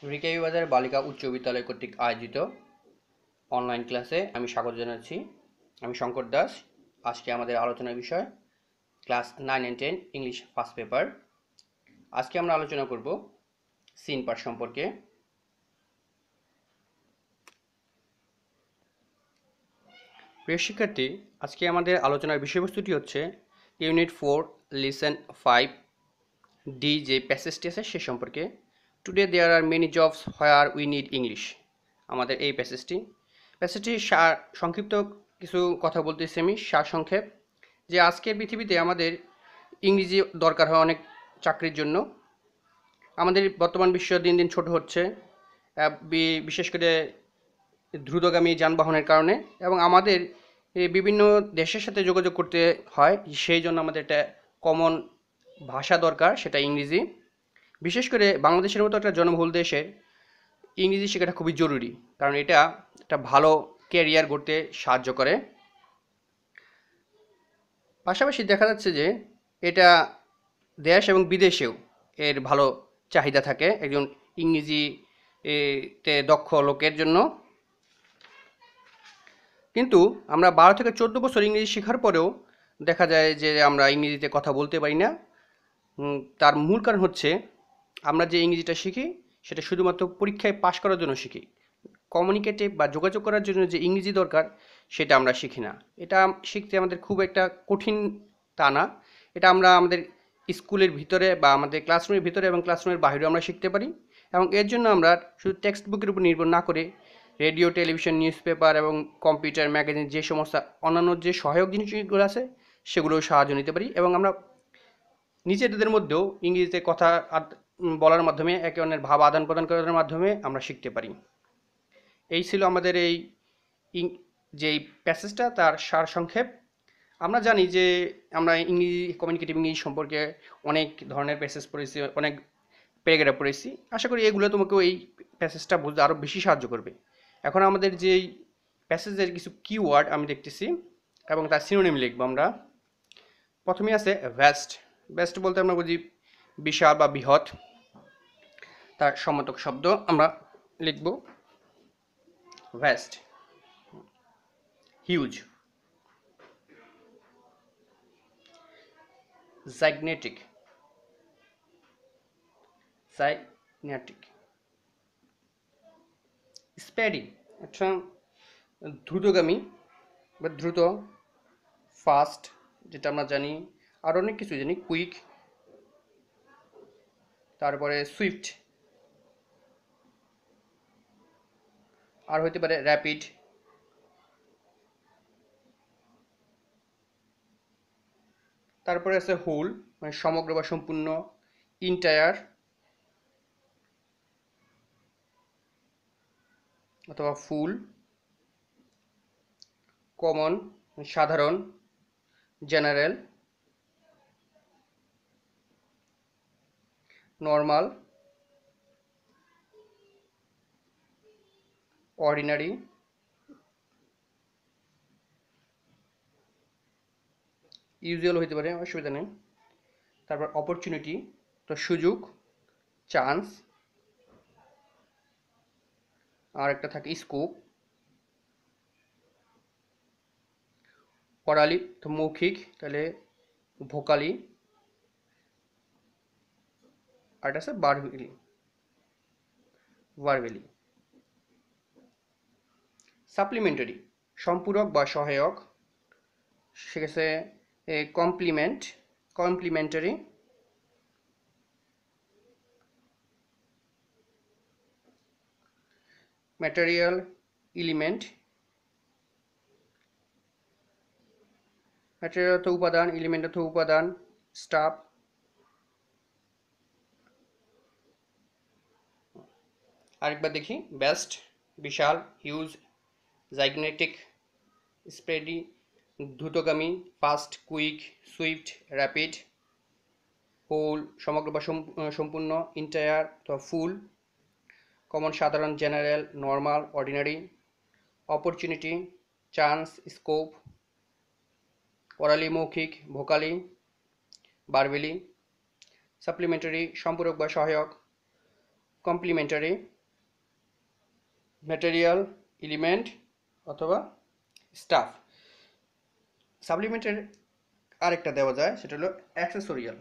রিকাবি বালিকা উচ্চ বিদ্যালয় কর্তৃক আয়োজিত অনলাইন ক্লাসে আমি স্বাগত জানাচ্ছি। আমি শঙ্কর দাস। আজকে আমাদের আলোচনার বিষয় class 9 and 10 English first paper. আজকে আমরা আলোচনা করব সিন পার্ট সম্পর্কে। প্রিয় শিক্ষার্থী, আজকে আমাদের আলোচনার বিষয়বস্তুটি হচ্ছে ইউনিট 4 লিসন 5 ডি যে প্যাসেজটি আছে সে সম্পর্কে। Today there are many jobs where we need English. আমাদের এই প্যাসেজটি সংক্ষিপ্ত কিছু কথা বলতেছি আমি সারসংক্ষেপ, যে আজকের পৃথিবীতে আমাদের ইংরেজি দরকার হয় অনেক চাকরির জন্য। আমাদের বর্তমান বিশ্ব দিন দিন ছোট হচ্ছে, বিশেষ করে দ্রুতগামী যানবাহনের কারণে, এবং আমাদের বিভিন্ন দেশের সাথে যোগাযোগ করতে হয়, সেই জন্য আমাদের একটা কমন ভাষা দরকার, সেটা ইংরেজি। বিশেষ করে বাংলাদেশের মতো একটা জনবহুল দেশের ইংরেজি শেখাটা খুবই জরুরি, কারণ এটা একটা ভালো ক্যারিয়ার গড়তে সাহায্য করে। পাশাপাশি দেখা যাচ্ছে যে এটা দেশ এবং বিদেশেও এর ভালো চাহিদা থাকে একজন ইংরেজি তে দক্ষ লোকের জন্য। কিন্তু আমরা 12 থেকে 14 বছর ইংরেজি শেখার পরেও দেখা যায় যে আমরা ইংরেজিতে কথা বলতে পারি না। তার মূল কারণ হচ্ছে আমরা যে ইংরেজিটা শিখি সেটা শুধুমাত্র পরীক্ষায় পাশ করার জন্য শিখি। কমিউনিকেটিভ বা যোগাযোগ করার জন্য যে ইংরেজি দরকার সেটা আমরা শিখি না। এটা শিখতে আমাদের খুব একটা কঠিন তা না। এটা আমরা আমাদের স্কুলের ভিতরে বা আমাদের ক্লাসরুমের ভিতরে এবং ক্লাসরুমের বাইরেও আমরা শিখতে পারি, এবং এর জন্য আমরা শুধু টেক্সট বুকের উপর নির্ভর না করে রেডিও, টেলিভিশন, নিউজ পেপার এবং কম্পিউটার, ম্যাগাজিন, যে সমস্ত অন্যান্য যে সহায়ক জিনিসগুলো আছে সেগুলোও সাহায্য নিতে পারি, এবং আমরা নিজেদের মধ্যেও ইংরেজিতে কথা বলার মাধ্যমে একে অন্যের ভাব আদান প্রদান করার মাধ্যমে আমরা শিখতে পারি। এই ছিল আমাদের এই যে প্যাসেজটা, তার সারসংক্ষেপ। আমরা জানি যে আমরা ইংরেজি কমিউনিকেটিভ ইংলিশ সম্পর্কে অনেক ধরনের প্যাসেজ পড়েছি, অনেক প্যারাগ্রাফ পড়েছি। আশা করি এগুলো তোমাকেও এই প্যাসেজটা বুঝতে আরও বেশি সাহায্য করবে। এখন আমাদের যেই প্যাসেজের কিছু কিওয়ার্ড আমি দেখতেছি এবং তার সিনোনিম লিখবো আমরা। প্রথমে আছে ভ্যাস্ট। ভ্যাস্ট বলতে আমরা বুঝি বিশাল বা বৃহৎ। তার সমতক শব্দ আমরা লিখব ভ্যাস্ট, হিউজ। জাইগনেটিক, জাইগনেটিক। স্প্যাডি, একটা দ্রুতগামী বা দ্রুত, ফাস্ট যেটা আমরা জানি, আর অনেক কিছু জানি, কুইক। তারপরে সুইফট, আর হতে পারে র্যাপিড। তারপরে আছে হোল, মানে সমগ্র বা সম্পূর্ণ, ইন্টায়ার অথবা ফুল, কমন সাধারণ, জেনারেল, নর্মাল, অর্ডিনারি, ইউজুয়াল হইতে পারে, অসুবিধা নেই। তারপর অপরচুনিটি, তো সুযোগ, চান্স। আর একটা থাকে স্কোপ। অরালি তো মৌখিক, তাহলে ভোকালি। আর একটা আছে ভার্বালি, ভার্বালি। সাপ্লিমেন্টারি, সম্পূরক বা সহায়ক, সেক্ষেত্রে complement, complementary. Material, element. Material অর্থ উপাদান, এলিমেন্ট অর্থ উপাদান, স্টাফ। আরেকবার দেখি। বেস্ট, বিশাল, হিউজ, জাইগনেটিক, স্প্রেডি, দ্রুতগামী, fast, quick, swift, rapid, whole সমগ্র বা সম্পূর্ণ, ইন্টায়ার অথবা ফুল, কমন সাধারণ, general, normal, ordinary, opportunity, chance, scope, orally মৌখিক, ভোকালি, ভার্বালি, সাপ্লিমেন্টারি সম্পূরক বা সহায়ক, কমপ্লিমেন্টারি, ম্যাটেরিয়াল, এলিমেন্ট অথবা স্টাফ। সাপ্লিমেন্টের আরেকটা দেওয়া যায়, সেটা হলো অ্যাক্সেসরিয়াল।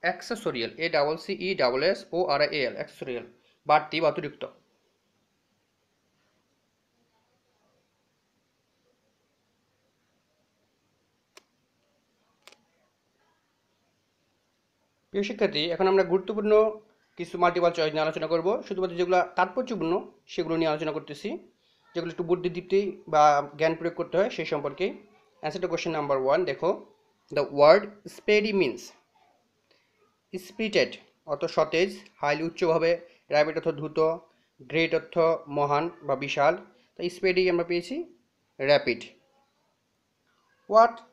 অ্যাক্সেসরিয়াল, ACCESSORIAL, অ্যাক্সেসরিয়াল, বাড়তি বা অতিরিক্ত। প্রিয় শিক্ষার্থী, এখন আমরা গুরুত্বপূর্ণ কিছু মাল্টিপল চয়েস নিয়ে আলোচনা করব। শুধুমাত্র যেগুলো তাৎপর্যপূর্ণ সেগুলো নিয়ে আলোচনা করতেছি, যেগুলো একটু বুদ্ধিদীপ্তি বা জ্ঞান প্রয়োগ করতে হয় সেই সম্পর্কে। অ্যান্সার টু কোয়েশ্চেন নাম্বার 1 দেখো, দ্য ওয়ার্ড স্পেডি মিনস স্পিরিটেড অর্থ সতেজ, হাইলি উচ্চভাবে, র্যাপিড অর্থ দ্রুত, গ্রেট অর্থ মহান বা বিশাল, তাই স্পেডি আমরা পেয়েছি rapid.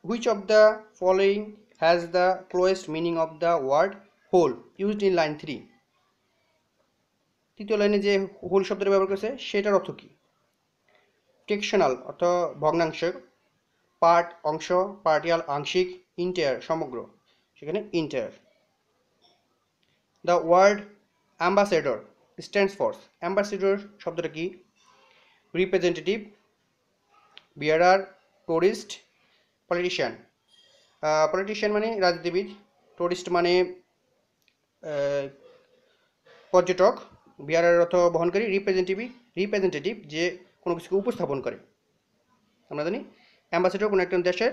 Which of the following has the closest meaning of the word whole used in line 3? তৃতীয় লাইনে যে হোল শব্দটা ব্যবহার করেছে সেটার অর্থ কি? টেকশনাল অর্থ ভগ্নাংশ, পার্ট অংশ, পার্টিয়াল আংশিক, ইন্টায়ার সমগ্র, সেখানে entire. The word ambassador stands for, ambassador শব্দটা কি? Representative, bearer, tourist, politician. Politician মানে রাজনীতিবিদ, টুরিস্ট মানে পর্যটক, বিয়ারার অর্থ বহনকারী, রিপ্রেজেন্টেটিভ যে কোনো কিছুকে উপস্থাপন করে। আমরা জানি অ্যাম্বাসেডর কোনো একটা দেশের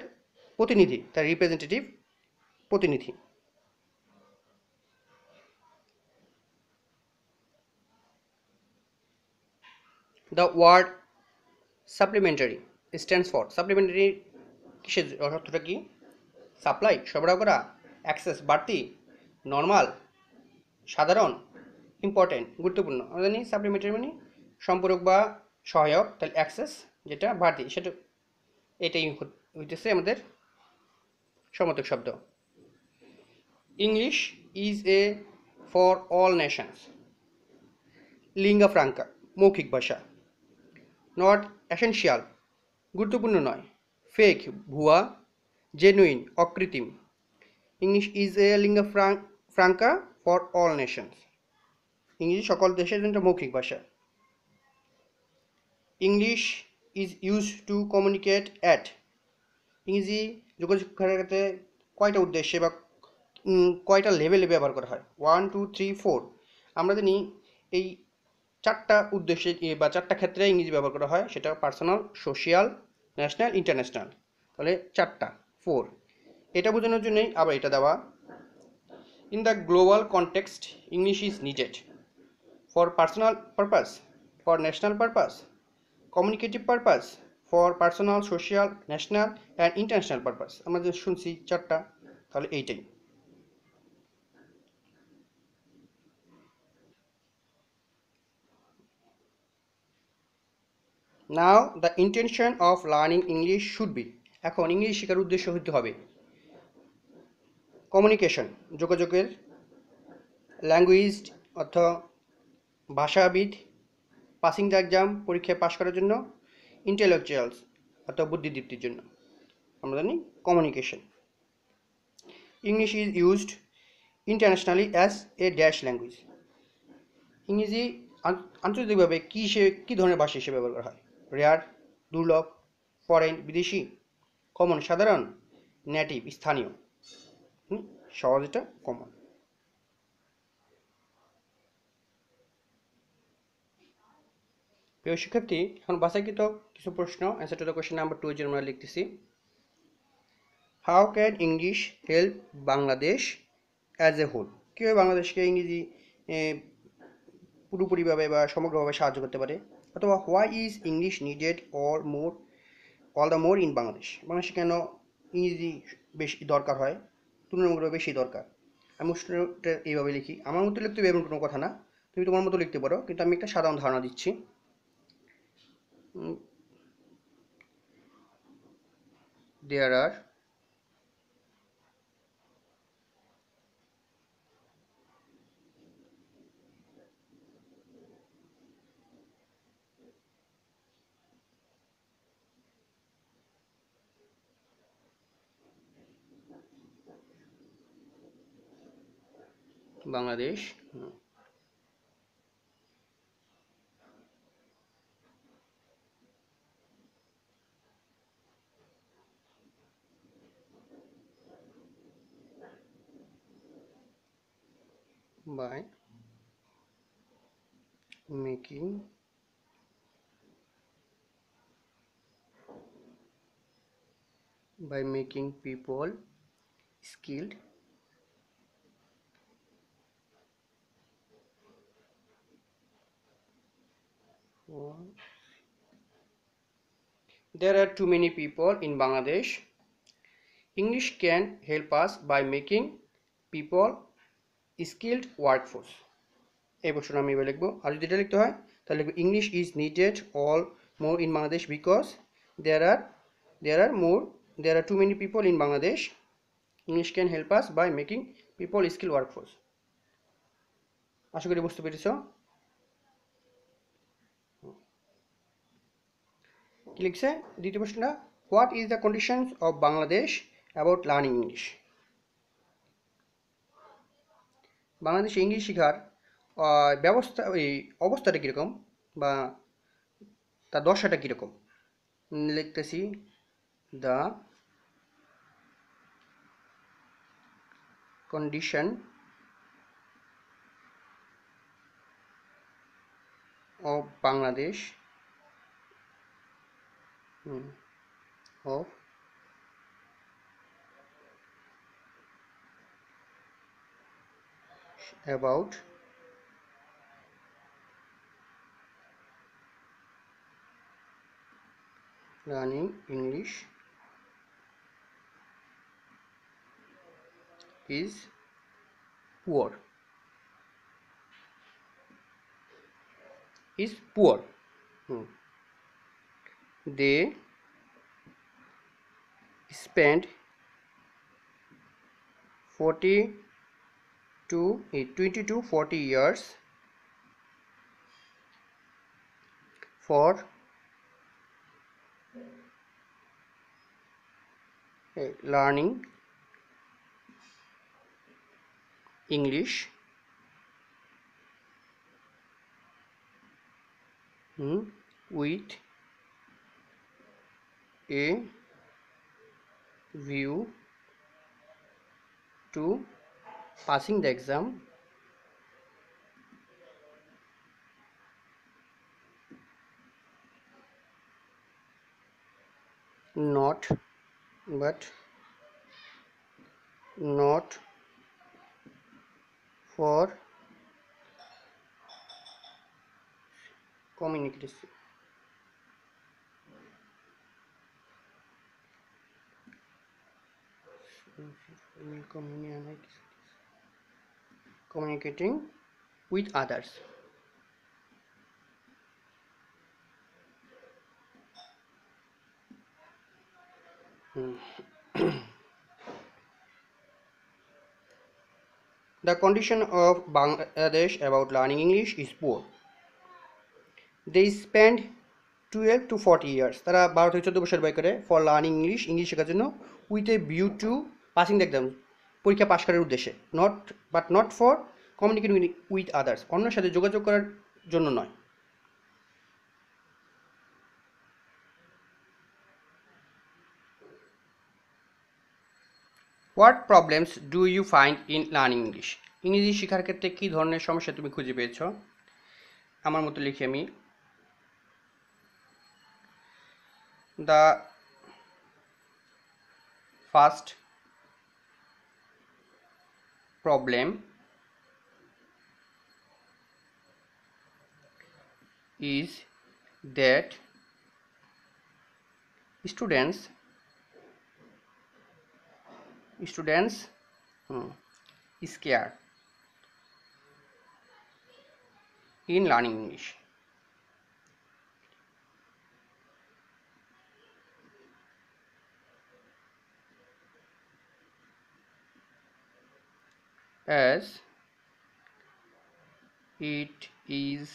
প্রতিনিধি, তার রিপ্রেজেন্টেটিভ প্রতিনিধি। The word supplementary stands for, supplementary কিসের অর্থটা কি? সাপ্লাই সরবরাহ করা, অ্যাক্সেস বাড়তি, নর্মাল সাধারণ, ইম্পর্টেন্ট গুরুত্বপূর্ণ। আমরা জানি সাপ্লিমেন্টারি মানে সম্পূরক বা সহায়ক, তাহলে অ্যাক্সেস যেটা বাড়তি সেটা, এটাই হইতেছে আমাদের সমর্থক শব্দ। English is a for all nations, lingua franca মৌখিক ভাষা। নট এসেনশিয়াল গুরুত্বপূর্ণ নয়, ফেক ভুয়া, জেনুইন অকৃত্রিম। English is a lingua franca for all nations, ইংরেজি সকল দেশের জন্য মৌখিক ভাষা। English is use to communicate at, ইংরেজি যোগাযোগ করাতে কয়টা উদ্দেশ্যে বা কয়টা লেভেলে ব্যবহার করা হয়? 1 2 3 4। আমরা জানি এই চারটা উদ্দেশ্যে বা চারটা ক্ষেত্রে ইংরেজি ব্যবহার করা হয়, সেটা পার্সোনাল, সোশিয়াল, ন্যাশনাল, ইন্টারন্যাশনাল। তাহলে চারটা 4, এটা বোঝানোর জন্যই আবার এটা দেওয়া। In the global context English is needed for personal purpose, for national purpose, communicative purpose, for personal, social, national and international purpose. আমরা যে শুনছি চারটা, তাহলে এইটাই। Now the intention of learning English should be, এখন ইংলিশ শেখার উদ্দেশ্য হতে হবে কমিউনিকেশন যোগাযোগের, ল্যাঙ্গুয়েজ অর্থ ভাষাবিদ, পাসিং দ্য এক্সাম পরীক্ষায় পাশ করার জন্য, ইন্টেলেকচুয়ালস অর্থাৎ বুদ্ধিদীপ্তির জন্য। আমরা জানি communication. English is used internationally as a dash language, ইংরেজি আন্তর্জাতিকভাবে কী ধরনের ভাষা হিসেবে ব্যবহার করা হয়? রেয়ার দুর্লভ, ফরেন বিদেশি, কমন সাধারণ, নেটিভ স্থানীয়। সহজ, এটা কমন। প্রিয় শিক্ষার্থী, এখন বাছাইকৃত কিছু প্রশ্ন, answer to the question number 2 এর আমরা লিখতেছি। How can English help Bangladesh as a whole, কীভাবে বাংলাদেশকে ইংরেজি পুরোপুরিভাবে বা সমগ্রভাবে সাহায্য করতে পারে? অথবা why is English needed all the more in Bangladesh, বাংলাদেশে কেন ইংরেজি বেশি দরকার হয়, তুলনামূলকভাবে বেশি দরকার? আমি উত্তরটা এইভাবে লিখি, আমার মতো লিখতে হবে এমন কোনো কথা না, তুমি তোমার মতো লিখতে পারো, কিন্তু আমি একটা সাধারণ ধারণা দিচ্ছি। There are Bangladesh by making people skilled for there are too many people in Bangladesh. English can help us by making people skilled workforce. এই বছর আমি এবার লিখবো, আর যদি এটা লিখতে হয় তাহলে লিখবো English is needed all more in Bangladesh because there are there are too many people in Bangladesh. English can help us by making people skilled workforce. আশা করি বুঝতে পেরেছো। কি লিখছে দ্বিতীয় প্রশ্নটা, what is the conditions of Bangladesh about learning English. বাংলাদেশে English শেখার ব্যবস্থা এই অবস্থাটা কীরকম বা তার দশাটা কীরকম লিখতেছি, the condition of Bangladesh of about learning English is poor. They spend 20 to 40 years for learning English with a view to passing the exam not for communication communicating with others. The condition of Bangladesh about learning English is poor. They spend 12 to 40 years, তারা 12 থেকে 14 বছর ব্যয় করে for learning English শেখার জন্য with a view to passing the exam, পরীক্ষা পাশ করার উদ্দেশ্যে, not for communicating with others, অন্যের সাথে যোগাযোগ করার জন্য নয়। What problems do you find in learning English, ইংরেজি শেখার ক্ষেত্রে কী ধরনের সমস্যা তুমি খুঁজে পেয়েছ। আমার মতো লিখি আমি, the first problem is that students scared in learning English. As it is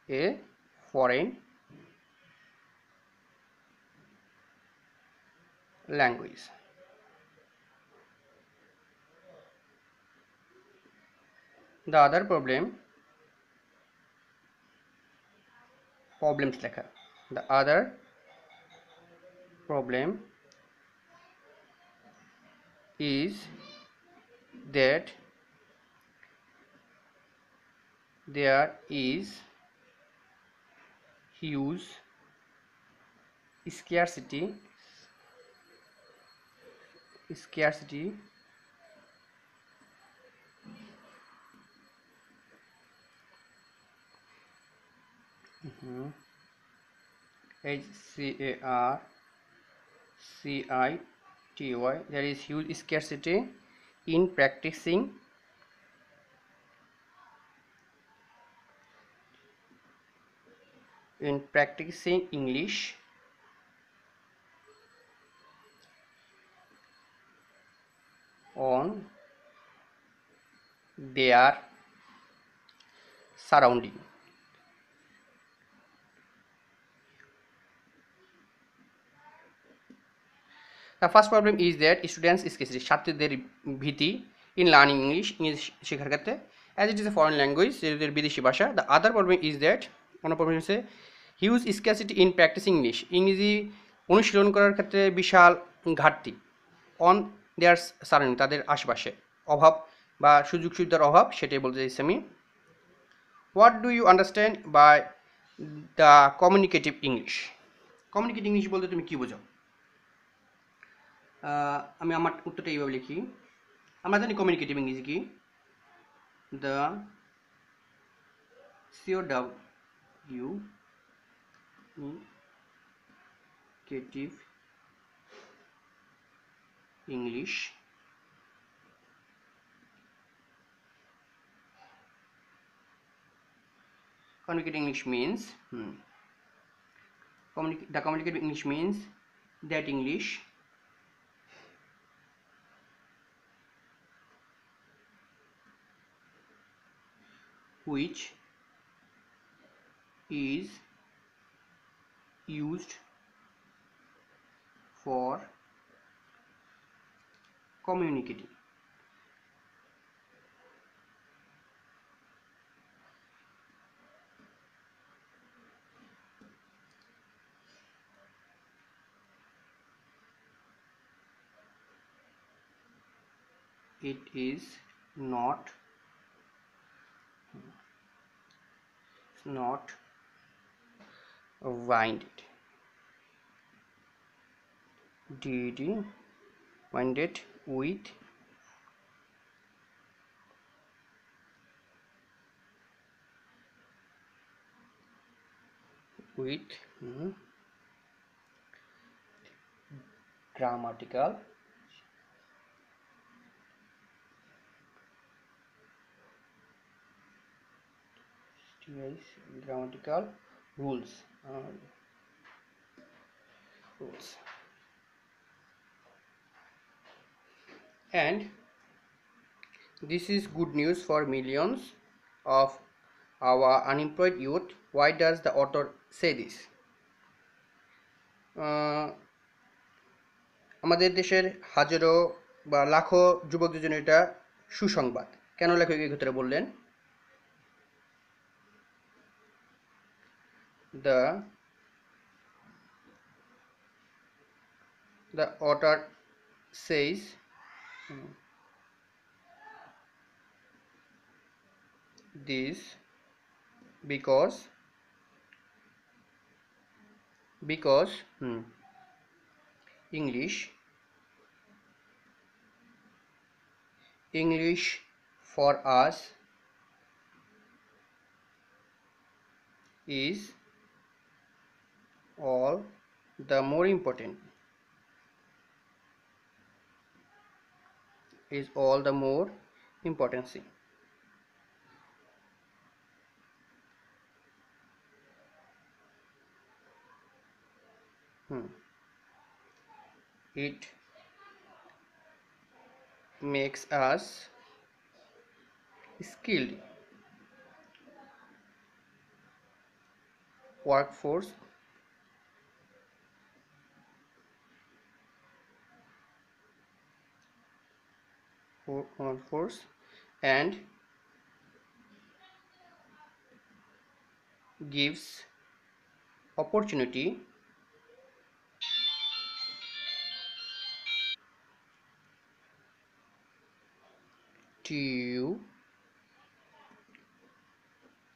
a foreign language. The other problems লেখা, the other problem is that there is huge scarcity HCARCITY, there is huge scarcity in practicing English on their surrounding. The first problem is that students scarcity, ছাত্রদের ভীতি in learning English, English শেখার ক্ষেত্রে, as it is a foreign language, এদের বিদেশি ভাষা. The other problem is that অন্য problem হচ্ছে huge স্ক্যাসিটি in practising English, ইংরেজি অনুশীলন করার ক্ষেত্রে বিশাল ঘাটতি, অন দেয়ার সারাউন্ডিং, তাদের আশেপাশে অভাব বা সুযোগ সুবিধার অভাব, সেটাই বলতে চাইছি আমি. What do you understand by the communicative English? Communicative English বলতে তুমি কী বোঝো? আমি আমার উত্তরটা এইভাবে লিখি. আমরা জানি কমিউনিকেটিভ ইংরেজি কি, the communicative English means the communicative English means that English which is used for communicating. It is not winded with grammatical rules. And this is good news for millions of our unemployed youth. Why does the author say this? আমাদের দেশের হাজারো বা লাখো যুবকদের জন্য এটা সুসংবাদ. কেন লেখক এই কথাটা বললেন? The author says this because English for us is all the more important. Thing. It makes us skilled workforce and gives opportunity to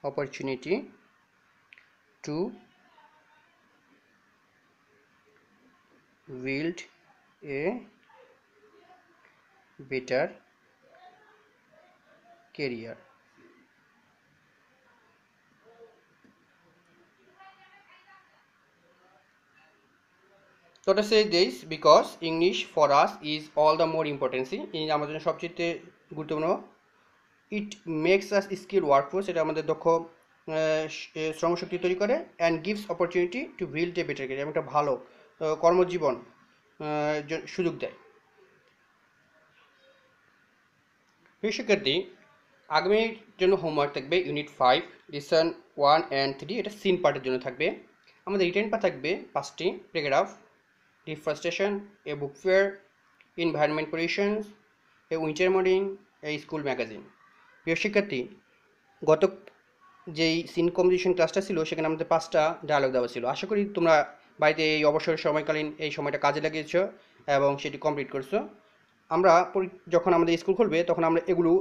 opportunity to build a better career. So to say this, because English for us is all the more important. English আমাদের জন্য সবচেয়ে গুরুত্বপূর্ণ। It makes us skilled workforce, এটা আমাদের দক্ষ শ্রমশক্তি তৈরি করে, and gives opportunity to build a better career, একটা ভালো কর্মজীবন সুযোগ দেয়। প্রিয় শিক্ষার্থী, আগামীর জন্য হোমওয়ার্ক থাকবে ইউনিট 5 লেসন 1 and 3, এটা সিন পার্টের জন্য থাকবে। আমাদের রিটেন পার্ট থাকবে 5টি paragraph: deforestation, A book fair, environment pollutions, a winter morning, A school magazine. প্রিয় শিক্ষার্থী, গত যেই সিন কম্পোজিশন ক্লাসটা ছিল সেখানে আমাদের 5টা ডায়লগ দেওয়া ছিল। আশা করি তোমরা বাড়িতে এই অবসর সময়কালীন এই সময়টা কাজে লাগিয়েছো এবং সেটি কমপ্লিট করছো। আমরা যখন আমাদের স্কুল খুলবে তখন আমরা এগুলো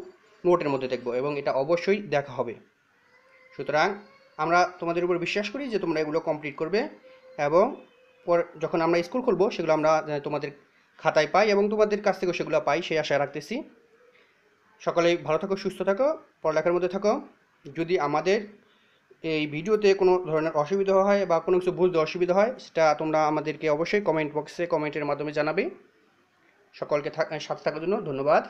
নোটের মধ্যে দেখব এবং এটা অবশ্যই দেখা হবে। সুতরাং আমরা তোমাদের উপর বিশ্বাস করি যে তোমরা এগুলো কমপ্লিট করবে এবং যখন আমরা স্কুল খুলবো সেগুলো আমরা তোমাদের খাতায় পাই এবং তোমাদের কাছ থেকেও সেগুলো পাই, সেই আশা রাখতেছি। সকলেই ভালো থাকো, সুস্থ থাকো, পড়ালেখার মধ্যে থাকো। যদি আমাদের এই ভিডিওতে কোনো ধরনের অসুবিধা হয় বা কোনো কিছু বুঝতে অসুবিধা হয় সেটা তোমরা আমাদেরকে অবশ্যই কমেন্ট বক্সে কমেন্টের মাধ্যমে জানাবে। সকলকে সাথে থাকার জন্য ধন্যবাদ।